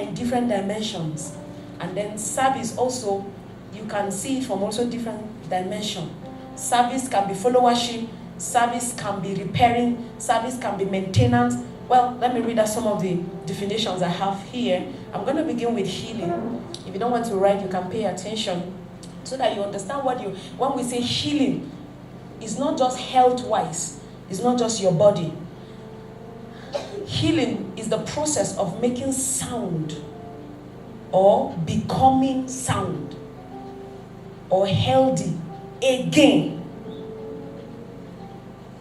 in different dimensions. And then service also, you can see it from also different dimensions. Service can be followership, service can be repairing, service can be maintenance. Well, let me read out some of the definitions I have here. I'm going to begin with healing. If you don't want to write, you can pay attention so that you understand when we say healing, it's not just health-wise, it's not just your body. Healing is the process of making sound or becoming sound or healthy again.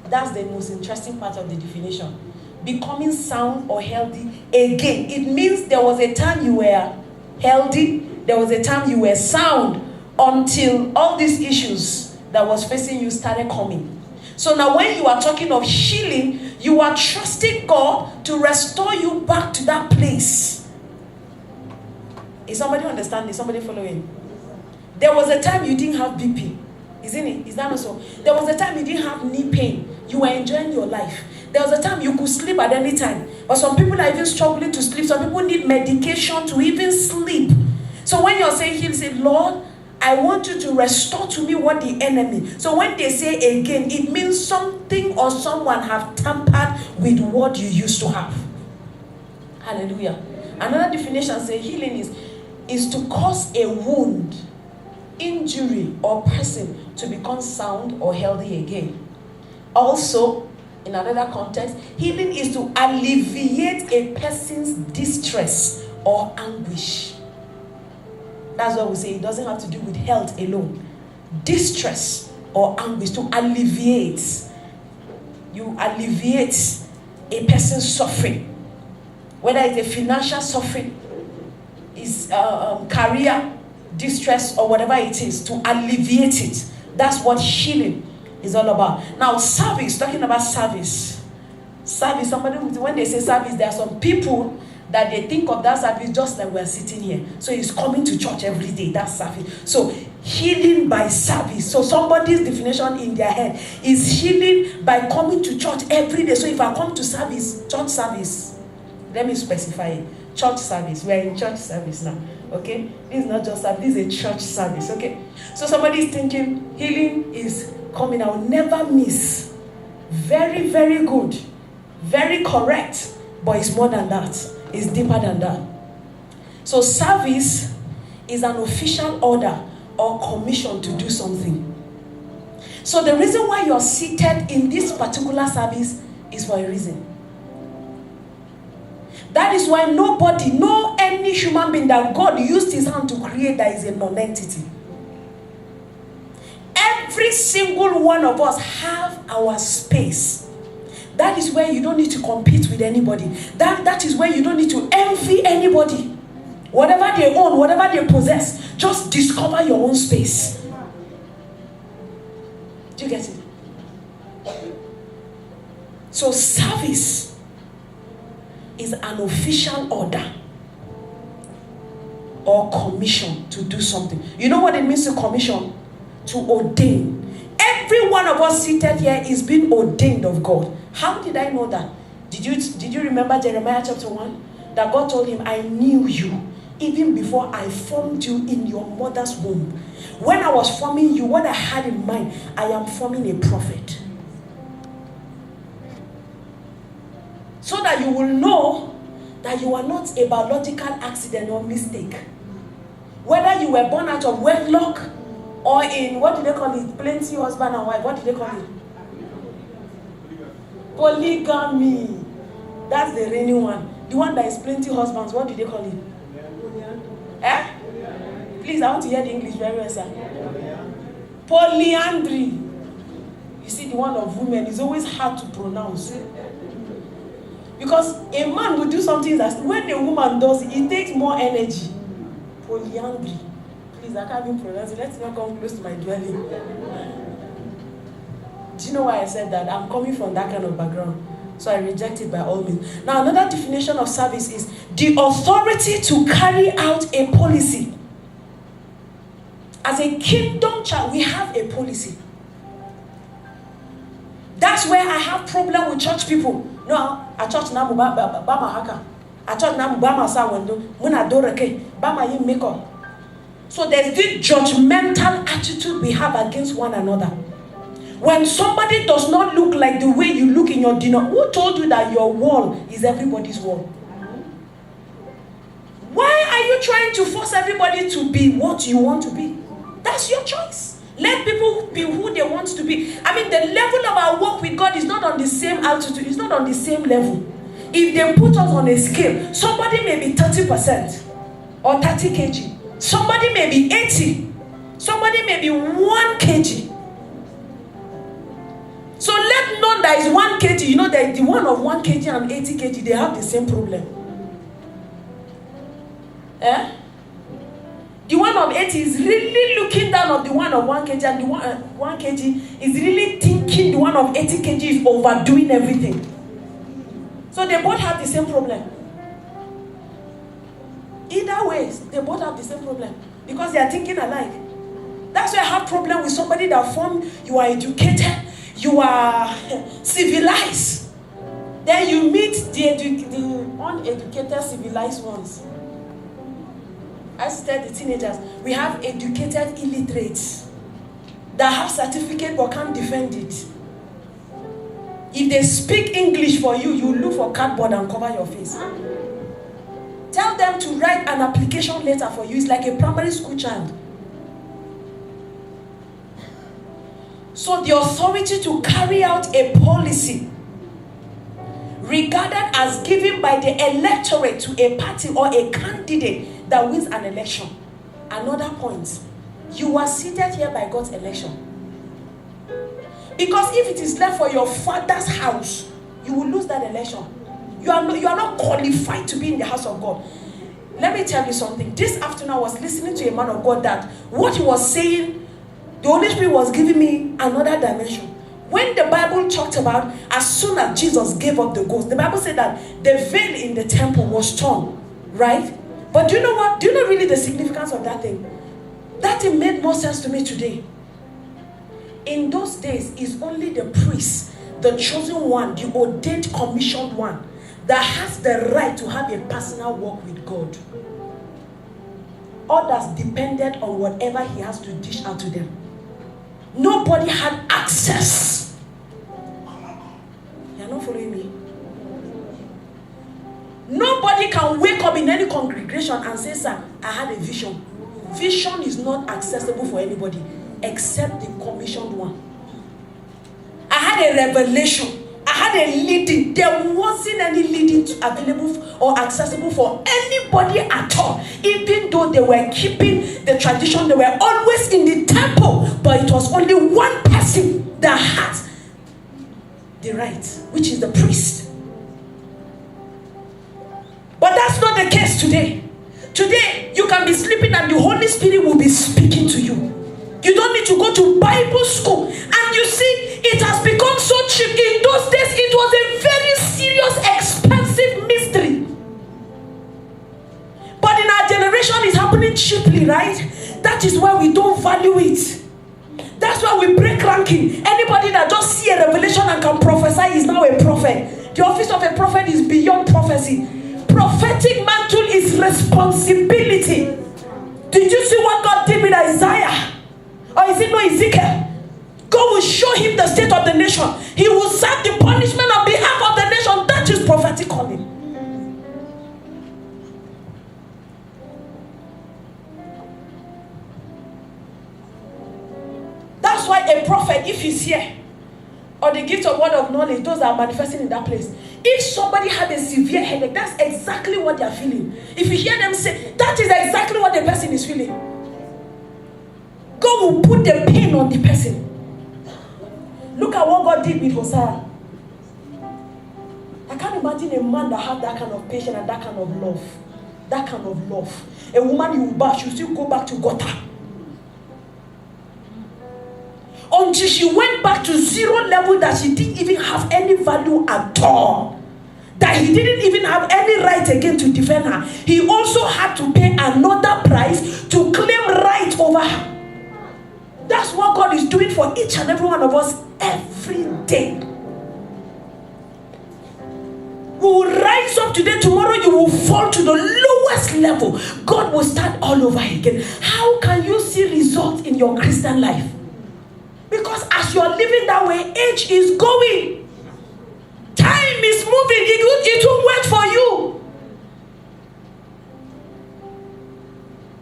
That's the most interesting part of the definition. Becoming sound or healthy again. It means there was a time you were healthy, there was a time you were sound, until all these issues that was facing you started coming. So now when you are talking of healing, you are trusting God to restore you back to that place. Is somebody understanding? Is somebody following? There was a time you didn't have BP. Isn't it? Is that not so? There was a time you didn't have knee pain. You were enjoying your life. There was a time you could sleep at any time. But some people are even struggling to sleep. Some people need medication to even sleep. So when you're saying heal, say, Lord, I want you to restore to me what the enemy. So when they say again, it means something or someone have tampered with what you used to have. Hallelujah. Another definition says healing is to cause a wound, injury, or person to become sound or healthy again. Also, in another context, healing is to alleviate a person's distress or anguish. That's what we say. It doesn't have to do with health alone. Distress or anguish, to alleviate. You alleviate a person's suffering. Whether it's a financial suffering, is career distress, or whatever it is, to alleviate it. That's what healing is all about. Now, service, talking about service. Service, somebody, when they say service, there are some people that they think of that service just like we're sitting here. So he's coming to church every day. That's service. So healing by service. So somebody's definition in their head is healing by coming to church every day. So if I come to service, church service, let me specify it. Church service. We're in church service now. Okay? This is not just service, this is a church service. Okay? So somebody is thinking healing is coming. I'll never miss. Very, very good. Very correct. But it's more than that. It's deeper than that. So service is an official order or commission to do something. So the reason why you're seated in this particular service is for a reason. That is why any human being that God used his hand to create, that is a non-entity. Every single one of us have our space. That is where you don't need to compete with anybody. That is where you don't need to envy anybody. Whatever they own, whatever they possess, just discover your own space. Do you get it? So service is an official order or commission to do something. You know what it means to commission? To ordain. Every one of us seated here is being ordained of God. How did I know that? Did you remember Jeremiah chapter 1? That God told him, I knew you even before I formed you in your mother's womb. When I was forming you, what I had in mind, I am forming a prophet. So that you will know that you are not a biological accident or mistake. Whether you were born out of wedlock or in, what do they call it? Plenty husband and wife. What do they call it? Polygamy. That's the reigning one. The one that is plenty husbands, what do they call it? Eh? Please, I want to hear the English very well, sir. Polyandry. You see, the one of women is always hard to pronounce. Because a man will do something that when a woman does it, it takes more energy. Polyandry. Please, I can't even pronounce it. Let's not come close to my dwelling. Do you know why I said that? I'm coming from that kind of background. So I reject it by all means. Now, another definition of service is the authority to carry out a policy. As a kingdom child, we have a policy. That's where I have problem with church people. No, at church now, I thought now Bama sa window, when I do okay, Bama you make up. So there's this judgmental attitude we have against one another. When somebody does not look like the way you look in your dinner, who told you that your wall is everybody's wall? Why are you trying to force everybody to be what you want to be? That's your choice. Let people be who they want to be. I mean, the level of our work with God is not on the same altitude. It's not on the same level. If they put us on a scale, somebody may be 30% or 30 kg. Somebody may be 80. Somebody may be 1 kg. So let none that is 1 kg, you know that the one of 1 kg and 80 kg, they have the same problem. Eh? The one of 80 is really looking down on the one of 1 kg, and the 1 kg is really thinking the one of 80 kg is overdoing everything. So they both have the same problem. Either ways, they both have the same problem because they are thinking alike. That's why I have problem with somebody that you are educated, you are civilized. Then you meet the uneducated, civilized ones. I said the teenagers, we have educated illiterates that have certificate but can't defend it. If they speak English for you, you look for cardboard and cover your face. Tell them to write an application letter for you. It's like a primary school child. So the authority to carry out a policy regarded as given by the electorate to a party or a candidate that wins an election. Another point, you are seated here by God's election. Because if it is left for your father's house, you will lose that election. You are not qualified to be in the house of God. Let me tell you something. This afternoon I was listening to a man of God that what he was saying, the Holy Spirit was giving me another dimension. When the Bible talked about as soon as Jesus gave up the ghost, the Bible said that the veil in the temple was torn, right? But do you know what? Do you know really the significance of that thing? That thing made more sense to me today. In those days, it's only the priest, the chosen one, the ordained, commissioned one, that has the right to have a personal walk with God. Others depended on whatever he has to dish out to them. Nobody had access. You're not following me? Nobody can wake up in any congregation and say, sir, I had a vision. Vision is not accessible for anybody except the commissioned one. I had a revelation. I had a leading. There wasn't any leading available or accessible for anybody at all. Even though they were keeping the tradition, they were always in the temple. But it was only one person that had the right, which is the priest. But that's not the case today. Today, you can be sleeping and the Holy Spirit will be speaking to you. You don't need to go to Bible school. And you see, it has become so cheap. In those days, it was a very serious, expensive mystery. But in our generation, it's happening cheaply, right? That is why we don't value it. That's why we break ranking. Anybody that just see a revelation and can prophesy is now a prophet. The office of a prophet is beyond prophecy. Prophetic mantle is responsibility. Did you see what God did with Isaiah? Or is it not Ezekiel? God will show him the state of the nation. He will serve the punishment on behalf of the nation. That is prophetic calling. That's why a prophet, if he's here, or the gift of word of knowledge, those that are manifesting in that place. If somebody had a severe headache, that's exactly what they are feeling. If you hear them say, that is exactly what the person is feeling. God will put the pain on the person. Look at what God did with Hosea. I can't imagine a man that had that kind of patience and that kind of love. That kind of love. A woman you bash, you still go back to gutter. Until she went back to zero level, that she didn't even have any value at all. That he didn't even have any right again to defend her. He also had to pay another price to claim right over her. That's what God is doing for each and every one of us every day. We will rise up today, tomorrow you will fall to the lowest level. God will start all over again. How can you see results in your Christian life? Because as you are living that way, age is going. Time is moving. It won't wait for you.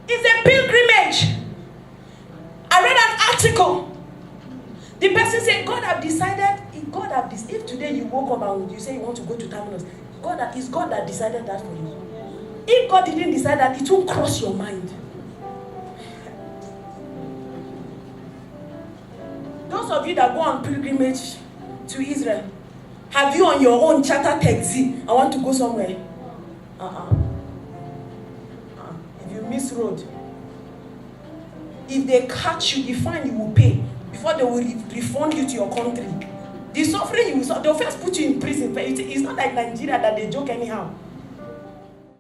It's a pilgrimage. I read an article. The person said, God have decided, if today you woke up and you say you want to go to Terminus, it's God that decided that for you. If God didn't decide that, it won't cross your mind. Those of you that go on pilgrimage to Israel, have you on your own charter taxi? I want to go somewhere. If you miss road, if they catch you, the fine you will pay before they will refund you to your country. The suffering you will suffer, they'll first put you in prison. It's not like Nigeria that they joke anyhow.